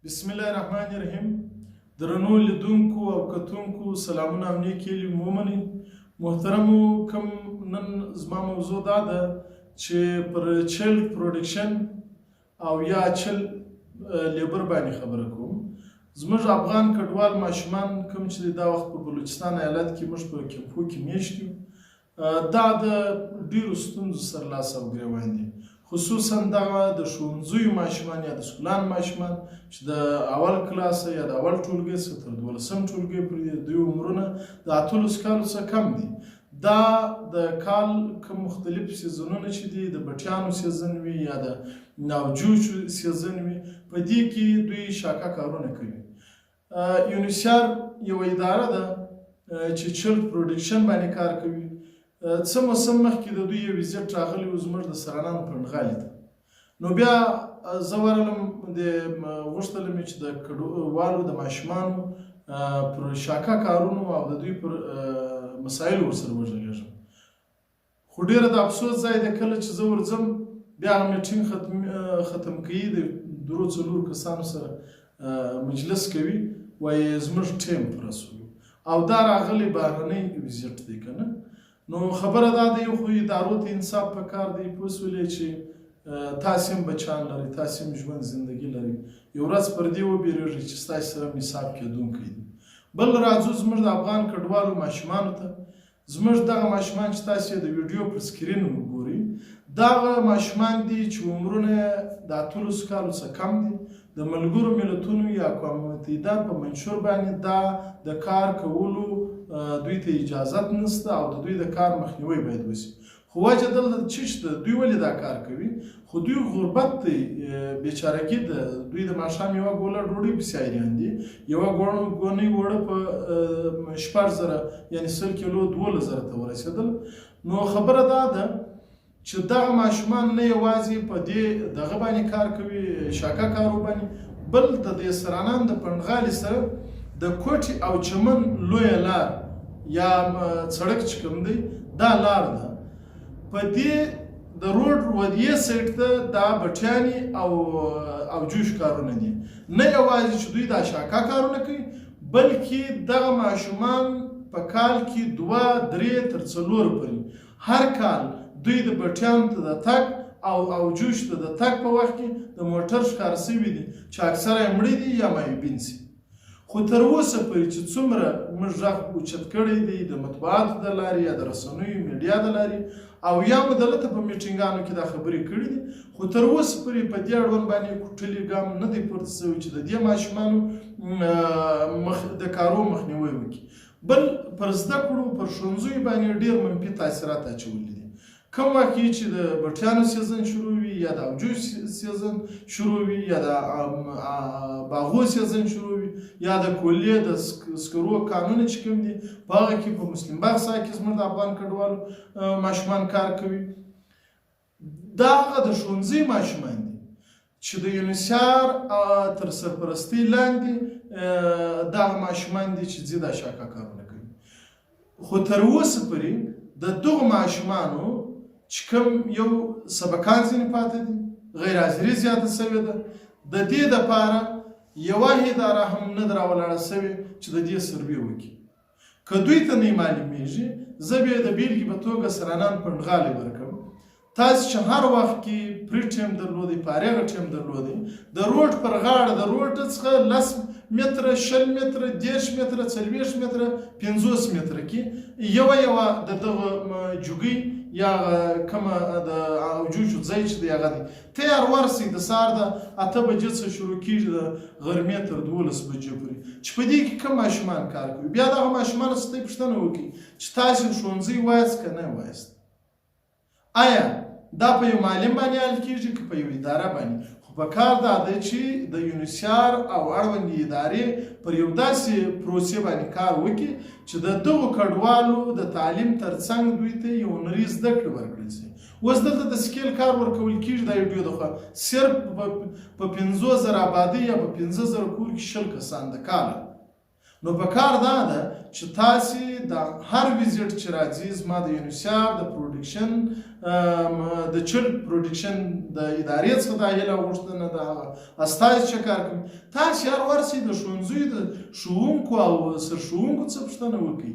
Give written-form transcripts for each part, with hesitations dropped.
بسم الله الرحمن الرحیم. درنو لیدونکو او کتونکو سلامونه او نیک هیلې ومنئ. محترمو، کوم نن زما موضوع دا ده چې پر چیلډ پروډکشن او یا چیلډ لیبر باندې خبره کوم. زموږ افغان کډوال ماشومان کوم چې دا وخت په بلوچستان ایالت کې موږ په کیمپو کې میشت یو، دا د ډیرو ستونزو سره لاس او ګریوان دي، خصوصا دغه د ښوونځیو ماشومان یا د سکولان ماشومان چې د اول کلاس یا د اول ټولګي څخه تر 12 ټولګي پورې د دوی عمرونه د 18 کالو څخه کم دي. دا د کال کوم مختلف سیزنونه چې دي، د بټیانو سیزن وي یا د ناوجوچو سیزن وي، په دې کې دوی شاکه کارونه کوي. یونیسیار یو اداره ده چې چیلډ پروډکشن باندې کار کوي. څه موسم مخکې د دوی یو ویزیټ راغلی و زموږ د سرانان پرنغالي ته. نو بیا زه ورغلم، غوښتلم چې د کډوالو د ماشومانو پر شاکه کارونو او د دوی پر مسایلو ورسره وغږېږم. خو ډېره د افسوس ځای دی، کله چې زه ورځم بیا هغه میټینګ ختم کوي، د 3-4 کسانو سره مجلس کوي، وایي زموږ ټیم پوره شو او دا راغلی بهرنی ویزیټ دی که نه. نو خبره دا ده، یو خو ادارو ته انصاف پکار دی، پوه شولې چې تاسې هم بچیان لرئ، تاسې هم ژوند زندګي لرئ، یو ورځ پر دې وبېرېږئ چې ستاسې سره هم حساب کېدونکی دی. بل راځو زموږ د افغان کډوالو ماشومانو ته. زموږ دغه ماشومان چې تاسې د ویډیو پر سکرین وګورئ، دغه ماشومان دي چې عمرونه د 18 کالو څخه کم دي. د ملګرو ملتونو یا اقوام متحده په منشور باندې دا د کار کولو دوی ته اجازت نشته او د دوی د کار مخنیوی باید وشي. خو وجه دلته څه شته، دوی ولې دا کار کوي؟ خو دوی غربت دی، بیچارګي ده. دوی د ماښام یوه ګوله ډوډۍ پسې حیران دي، یوه ګونۍ اوړه په 6,000 یعنې 100 کیلو 12,000 ته ورسېدل. نو خبره دا ده چې دغه ماشومان نه یوازې په دې دغه باندې کار کوي، شاکه کارو باندې، بل د دې سرانان د پنډغالي سره د کوټي او چمن لویه لار یا سړک چې کوم دی، دا لار ده. په دې د روډ ودیې سایډ ته دا بټیانې او جوش کارونه دي. نه یوازې چې دوی دا شاکه کارونه کوي، بلکې دغه ماشومان په کال کې 2-3 تر 4 پورې هر کال دوی د بټیانو ته د تګ او جوش ته د تګ په وخت کې د موټر ښکار شوي دي چې اکثره یې مړه دي یا معیوبین شي. خو تر اوسه پورې چې څومره موږ غږ اوچت کړی دی د مطبوعاتو د لارې یا د رسنیو میډیا د لارې، او یا مو دلته په میټینګانو کې دا خبرې کړي دي، خو تر اوسه پورې په دې اړوند باندې کوټلي ګام نه دی پورته شوی چې د دې ماشومانو د کارو مخنیوی وکړي. بل پر زده کړو پر ښوونځیو باندې ډېر منفي تاثیرات اچولي دي. کوم وخت چې د بټیانو سیزن شروع وي یا د اوجو سیزن شروع وي یا د باغو سیزن شروع وي یا د کلیې د سکرو کانونه چې کوم دي، په هغه کې په مسلم باغ ساحه کې زموږ د افغان کډوالو ماشومان کار کوي. دا هغه د ښوونځي ماشومان دي چې د یونیسیار تر سرپرستۍ لاندې دغه ماشومان دي چې ځي دا شاکه کارونه کوي. خو تر اوسه پورې د دغو ماشومانو چې کوم یو سبقان ځینې پاتې دي، غیر حاضري زیاته شوې ده. د دې دپاره یوه اداره هم نه ده راولاړه شوې چې د دې سروې وکړي. که دوی ته نه معلومیږي، زه بیا د بېلګې په توګه سرانان پنډغالۍ ورکړم. تاسې چې هر وخت کې پري ټیم درلودی، فارغه ټیم درلودی، د روډ پر غاړه د روډ څخه 10 متره، 20 متره، 30 متره، 40 متره، 50 متره کې یوه د دغه جوګۍ یا کومه د اوجوچو ځای چې دی هغه دی تیار ورسئ. د سهار د 8 بجې څخه شروع کېږي د غرمې تر 12 بجې پورې، چې په دې کې کوم ماشومان کار کوي. بیا دغه ماشومانو څخه پوښتنه وکړئ چې تاسې ښوونځی وایاست که نه وایاست؟ آیا دا په یو معلم باندې حل کېږي که په یو اداره باندې؟ خو په کار دا دی چې د یونیسیار او اړوندې ادارې پر یو داسې پروسې باندې کار وکړي چې د دغو کډوالو د تعلیم ترڅنګ دوی ته یو هنري زده کړې ورکړل شي. اوس دلته د سکیل کار ورکول کېږي، دا یو ډېر دخوا صرف په 50,000 آبادۍ یا په 15,000 کور کې 20 کسان د کاله. نو په کار دا ده چې تاسې د هر ویزیټ چې راځي، زما د یونیسیار د پروډکشن د چرګ پروډکشن د ادارې څخه دا هیله غوښتنه د هغه استازي چې کار کوي تاسې هر ورځ د ښوونځیو د ښوونکو او سرښوونکو څخه پوښتنه وکړئ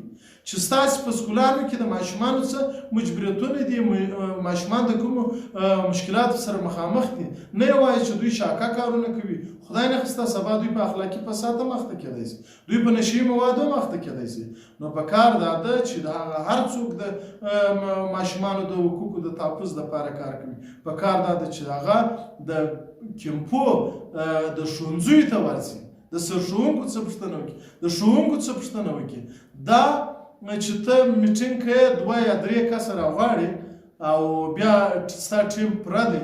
چې ستاسې په سکولانو کې د ماشومانو څه مجبوریتونه دي ماشومان د کومو مشکلاتو سره مخامخ دي نه یوازې چې دوی شاکه کارونه کوي خدای نخواسته سبا دوی په اخلاقي فساد هم اخته کېدای شي دوی په نشي موادو هم اخته کېدای شي نو په کار دا ده چې د هر څوک د ماشومانو د حقوقو د تحفظ لپاره کار کوي په کار دا ده چې هغه د کیمپو د ښوونځیو ته ورځي د سرښوونکو څه پوښتنه وکړي د ښوونکو څه پوښتنه وکړي دا چې ته میټینګ کوې 2 یا 3 کسه راغواړې او بیا ستا ټیم پوره دی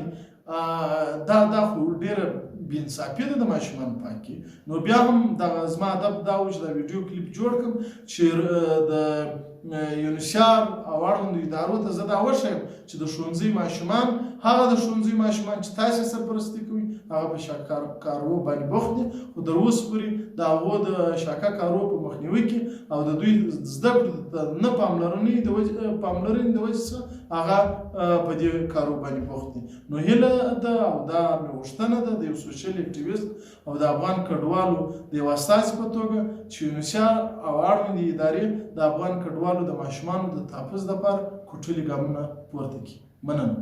دا خو ډېره بېانصافي ده د ماشومانو په حق کې نو بیا هم زما هدف دا و چې دا ویډیو کلیپ جوړ کړم چې د یونیسیار او اړوندو ادارو ته زه دا وښیم چې د ښوونځي ماشومان هغه د ښوونځي ماشومان چې تاسې سرپرستي کوي هغه په شاکه کارو باندې بوخت دي خو تر اوسه پورې د هغو د شاکه کارو په مخنیوي کې او د دوی زده کړو ته نه پاملرنې د وجې څخه هغه په دې کارو باندې بوخت دي نو هیله ده او دا مې غوښتنه ده د یو سوشل اکټیویست او د افغان کډوالو د یو استازي په توګه چې یونیسیار او اړوندې ادارې د افغان کډوالو د ماشومانو د تحفظ لپاره کوټلي ګامونه پورته کړي مننه